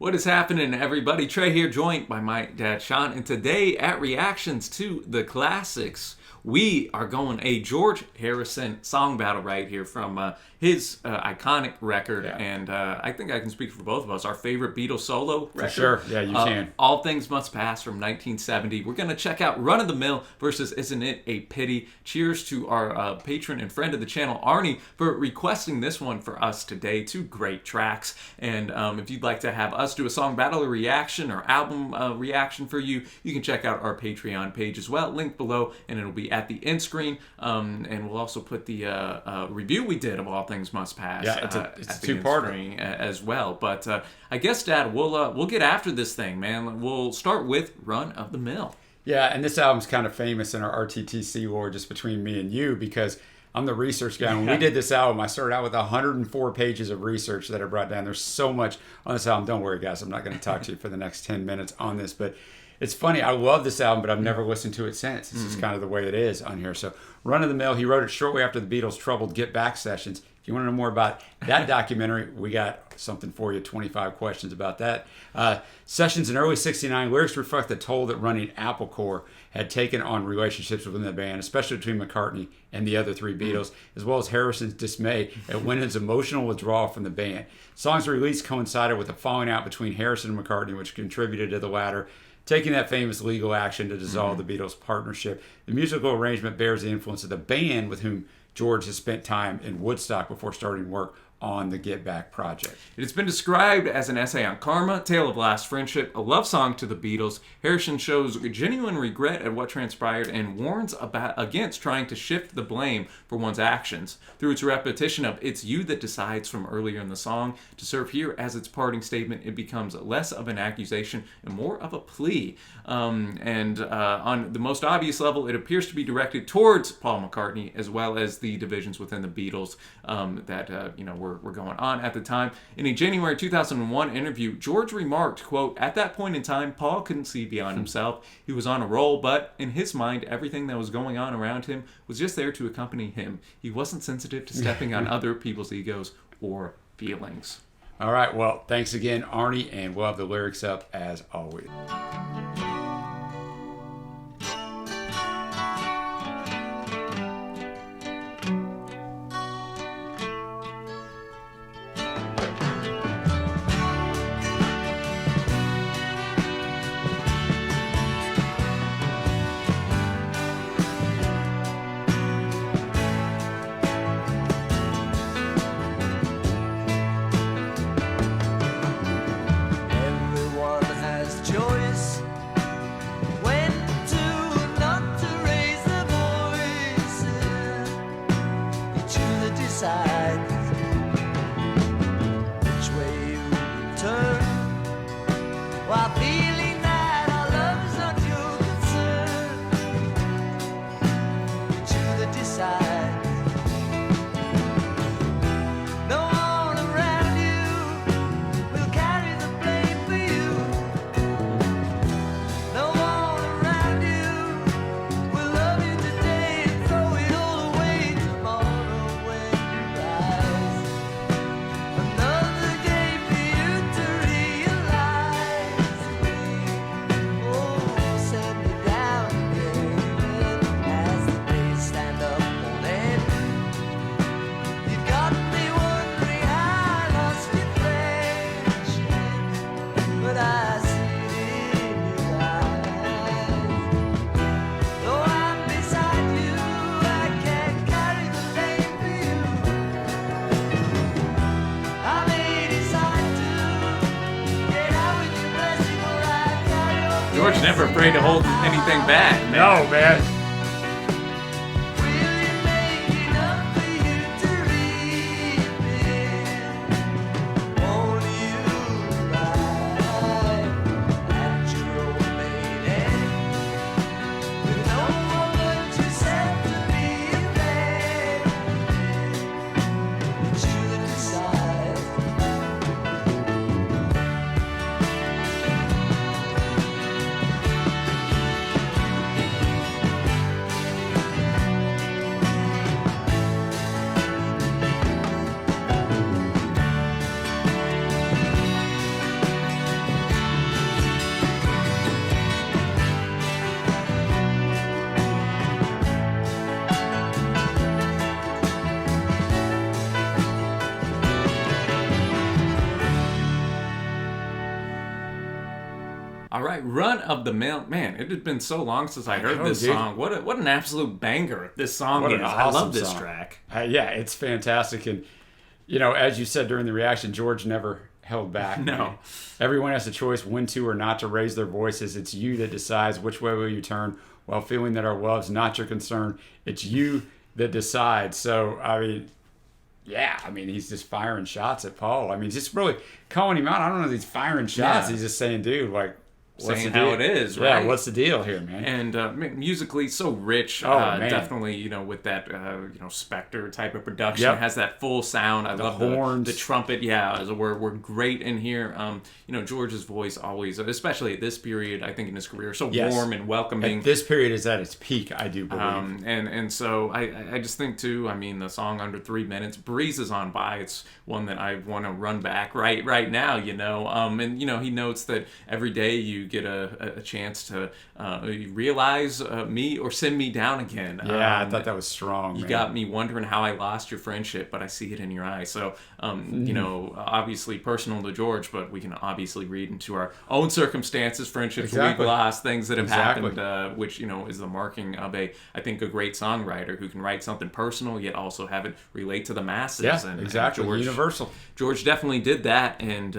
What is happening, everybody? Trey here, joined by my dad, Sean. And today, at Reactions to the Classics, we are going a George Harrison song battle right here from his iconic record. Yeah. And I think I can speak for both of us. Our favorite Beatles solo record. Sure, yeah, you can. All Things Must Pass from 1970. We're going to check out Run of the Mill versus Isn't It a Pity. Cheers to our patron and friend of the channel, Arnie, for requesting this one for us today. Two great tracks. And if you'd like to have us do a song battle or reaction or album reaction for you, you can check out our Patreon page as well. Link below, and it'll be at the end screen. And we'll also put the review we did of All Things Must Pass. Yeah, it's a two-parter as well. But I guess, Dad, we'll get after this thing, man. We'll start with Run of the Mill. Yeah, and this album's kind of famous in our RTTC war just between me and you because I'm the research guy. When we did this album, I started out with 104 pages of research that I brought down. There's so much on this album. Don't worry, guys. I'm not going to talk to you for the next 10 minutes on this, but it's funny. I love this album, but I've never listened to it since. It's just kind of the way it is on here. So Run of the Mill, he wrote it shortly after the Beatles' troubled Get Back sessions. If you want to know more about that documentary, we got something for you, 25 questions about that. Sessions in early 69, lyrics reflect the toll that running Apple Corps had taken on relationships within the band, especially between McCartney and the other three Beatles, as well as Harrison's dismay at Lennon's emotional withdrawal from the band. Songs released coincided with a falling out between Harrison and McCartney, which contributed to the latter taking that famous legal action to dissolve the Beatles' partnership. The musical arrangement bears the influence of the band with whom George has spent time in Woodstock before starting work on the Get Back project. It has been described as an essay on karma, tale of lost friendship, a love song to the Beatles. Harrison shows genuine regret at what transpired and warns against trying to shift the blame for one's actions. Through its repetition of "It's you that decides" from earlier in the song to serve here as its parting statement, it becomes less of an accusation and more of a plea. On the most obvious level, it appears to be directed towards Paul McCartney as well as the divisions within the Beatles that were going on at the time. In a January 2001 interview, George remarked, quote, "At that point in time, Paul couldn't see beyond himself. He was on a roll, but in his mind, everything that was going on around him was just there to accompany him. He wasn't sensitive to stepping on other people's egos or feelings." All right, well, thanks again, Arnie, and we'll have the lyrics up as always. George never afraid to hold anything back, man. No, man. All right, Run of the Mill. Man, it had been so long since I heard this dude. song. What an absolute banger this song What is. an I love awesome this song. track. Yeah, it's fantastic. And, as you said during the reaction, George never held back. No. Man. Everyone has a choice when to or not to raise their voices. It's you that decides which way will you turn while feeling that our love's not your concern. It's you that decides. So, he's just firing shots at Paul. He's just really calling him out. I don't know if he's firing shots. Yeah. He's just saying, dude, what's Saying the deal? how it is, right? Yeah, what's the deal here, man? And musically so rich. Man. Definitely, with that, Spectre type of production. Yep. It has that full sound. I love horns. the trumpet. Yeah, were great in here. George's voice always, especially at this period, I think in his career, so Yes. warm and welcoming. And this period is at its peak, I do believe. And so I just think too, the song under 3 minutes breezes on by. It's one that I want to run back right now, and he notes that every day you get a chance to realize me or send me down again. Yeah, I thought that was strong. You got me wondering how I lost your friendship, but I see it in your eyes. So, obviously personal to George, but we can obviously read into our own circumstances, friendships Exactly. we've lost, things that have Exactly. happened, which, is the marking of I think, a great songwriter who can write something personal, yet also have it relate to the masses. Yeah, and exactly. Universal. George definitely did that, and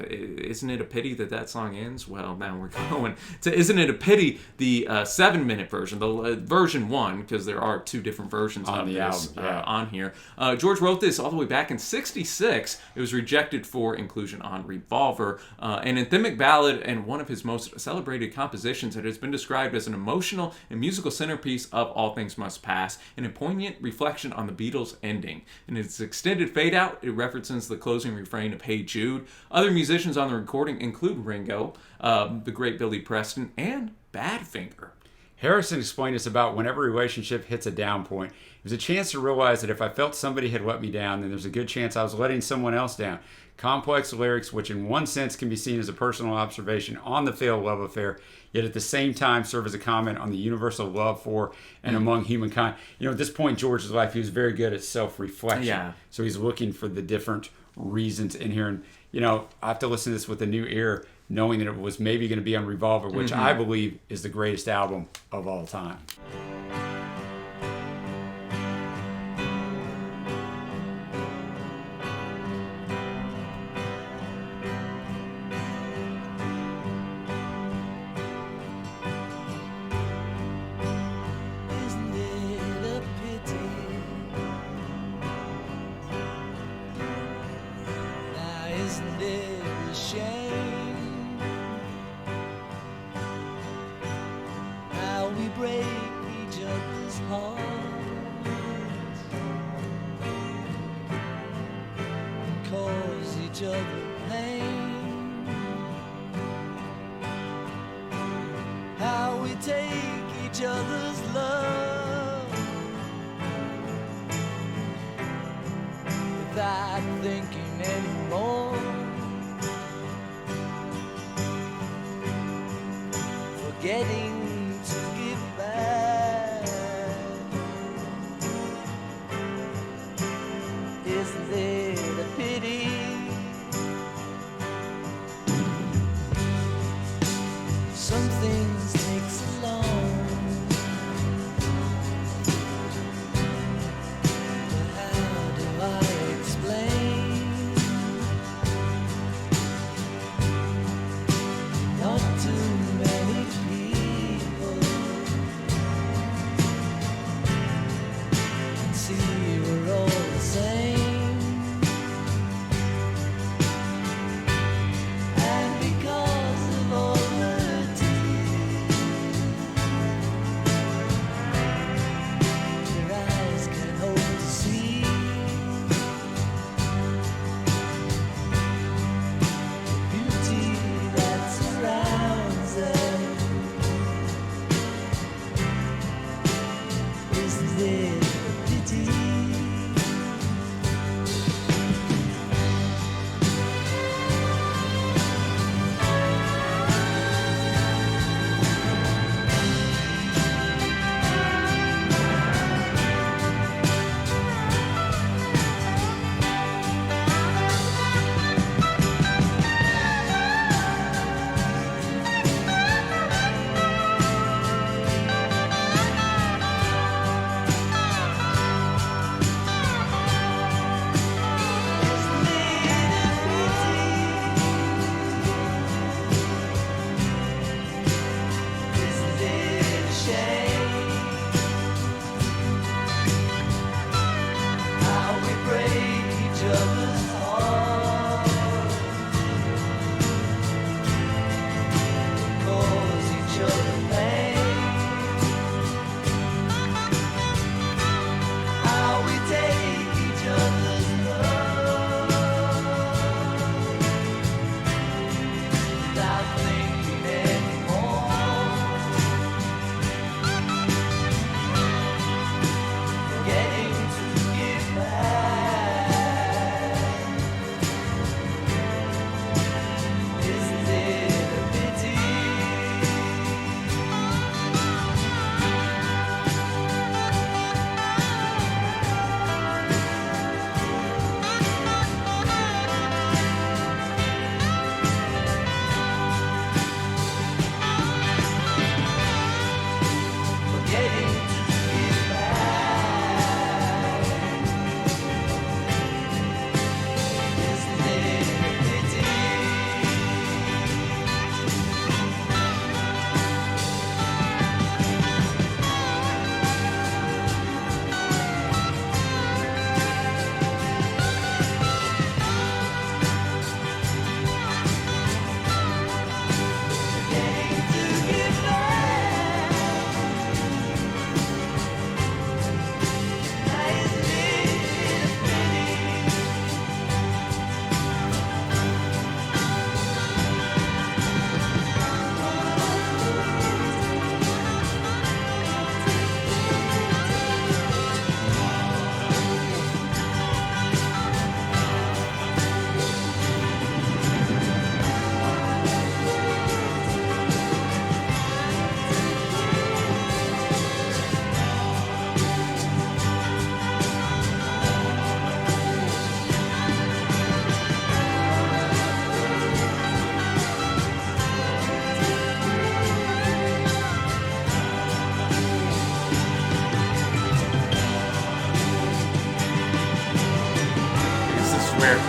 isn't it a pity that song ends? Well, now we're going to Isn't It a Pity, the 7-minute version, the version 1, because there are 2 different versions On of the this album, yeah. on here. George wrote this all the way back in '66. It was rejected for inclusion on Revolver, an anthemic ballad and one of his most celebrated compositions. It has been described as an emotional and musical centerpiece of All Things Must Pass, and a poignant reflection on the Beatles' ending. In its extended fade-out, it references the closing refrain of Hey Jude. Other musicians on the recording include Ringo, the great Billy Preston, and Badfinger. Harrison explained this about when every relationship hits a down point. It was a chance to realize that if I felt somebody had let me down, then there's a good chance I was letting someone else down. Complex lyrics, which in one sense can be seen as a personal observation on the failed love affair, yet at the same time serve as a comment on the universal love for and among humankind. At this point in George's life, he was very good at self-reflection. Yeah. So he's looking for the different reasons in here. And, I have to listen to this with a new ear, knowing that it was maybe going to be on Revolver, which I believe is the greatest album of all time. Isn't it a pity? Now isn't it a shame how we break each other's hearts and cause each other pain? How we take each other's love without thinking anymore, forgetting to give back. Isn't it a pity? Some things take so long, but how do I explain? Not too many people can see we're all the same, and because of all the tears your eyes can hope to see, the beauty that surrounds them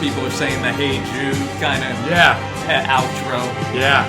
people are saying the Hey Jude kind of Yeah, outro. yeah.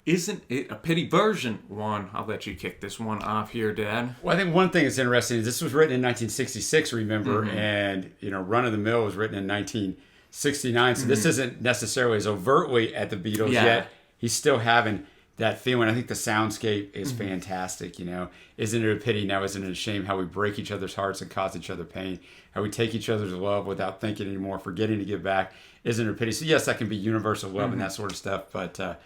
Isn't it a pity version one? I'll let you kick this one off here, Dad. Well, I think one thing that's interesting is this was written in 1966, remember, Mm-hmm. and Run of the Mill was written in 1969. So this isn't necessarily as overtly at the Beatles Mm-hmm. Yeah. yet. He's still having that feeling. I think the soundscape Mm-hmm. is fantastic. Isn't it a pity now? Isn't it a shame how we break each other's hearts and cause each other pain? How we take each other's love without thinking anymore, forgetting to give back? Isn't it a pity? So yes, that can be universal love Mm-hmm. and that sort of stuff. But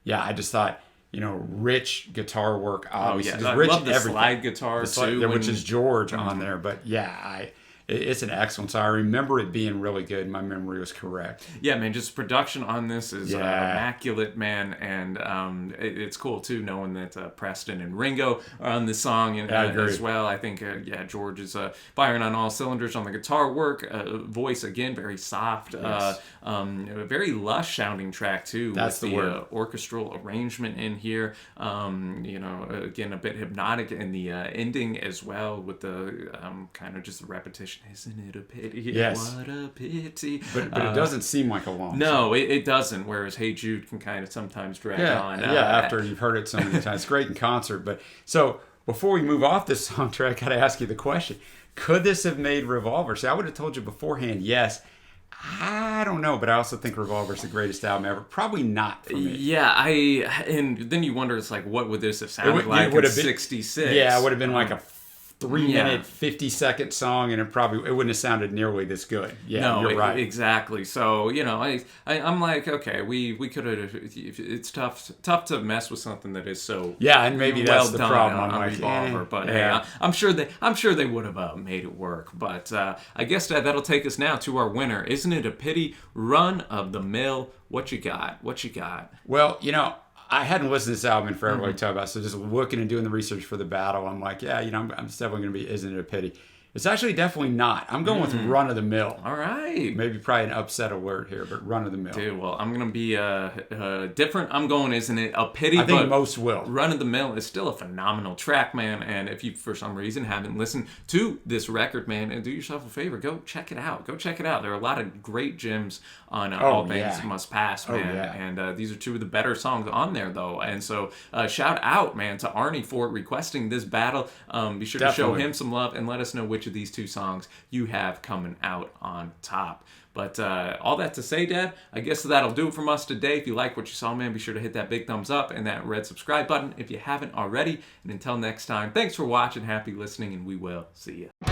yeah, I just thought. Rich guitar work, obviously. Oh, yeah. Just I rich love the everything. slide guitar, too. Which is George Mm-hmm. on there. But yeah, it's an excellent song. I remember it being really good. My memory was correct. Yeah, man, just production on this is Yeah. immaculate, man, and it's cool too knowing that Preston and Ringo are on this song I agree. as well. I think George is firing on all cylinders on the guitar work. Voice again, very soft, Yes. a very lush sounding track too. That's with the word. Orchestral arrangement in here. Again, a bit hypnotic in the ending as well, with the kind of just the repetition. Isn't it a pity? Yes. What a pity. But it doesn't seem like a long song. No, it doesn't. Whereas Hey Jude can kind of sometimes drag on. After you've heard it so many times. It's great in concert. But so before we move off this song track, I got to ask you the question. Could this have made Revolver? See, I would have told you beforehand, yes. I don't know, but I also think Revolver's the greatest album ever. Probably not for me. Yeah, and then you wonder, it's like, what would this have sounded like would in have been- '66? Yeah, it would have been like a 3-minute, Yeah. 50-second song, and it wouldn't have sounded nearly this good. Yeah, No, you're right. Exactly. So I'm like, okay, we could have. It's tough to mess with something that is so Yeah, and maybe that's well the done problem. on I'm like, Revolver. But yeah. hey, I'm sure they would have made it work. But I guess that'll take us now to our winner. Isn't it a pity? Run of the Mill. What you got? What you got? Well, I hadn't listened to this album in forever, Mm-hmm. like I talked about. So just looking and doing the research for the battle, I'm like, yeah, I'm definitely going to be, isn't it a pity? It's actually definitely not. I'm going with Run of the Mill. All right. Maybe probably an upset alert here, but Run of the Mill. Dude, well, I'm going to be different. I'm going, isn't it a pity? I think but most will. Run of the Mill is still a phenomenal track, man. And if you, for some reason, haven't listened to this record, man, and do yourself a favor, go check it out. Go check it out. There are a lot of great gems on All Things yeah. Must Pass, man. yeah. And these are two of the better songs on there, though. And so shout out, man, to Arnie for requesting this battle. Be sure to show Definitely. him some love and let us know which of these two songs you have coming out on top. But all that to say, Dad, I guess that'll do it from us today. If you like what you saw, man, be sure to hit that big thumbs up and that red subscribe button if you haven't already. And until next time, thanks for watching, happy listening, and we will see you.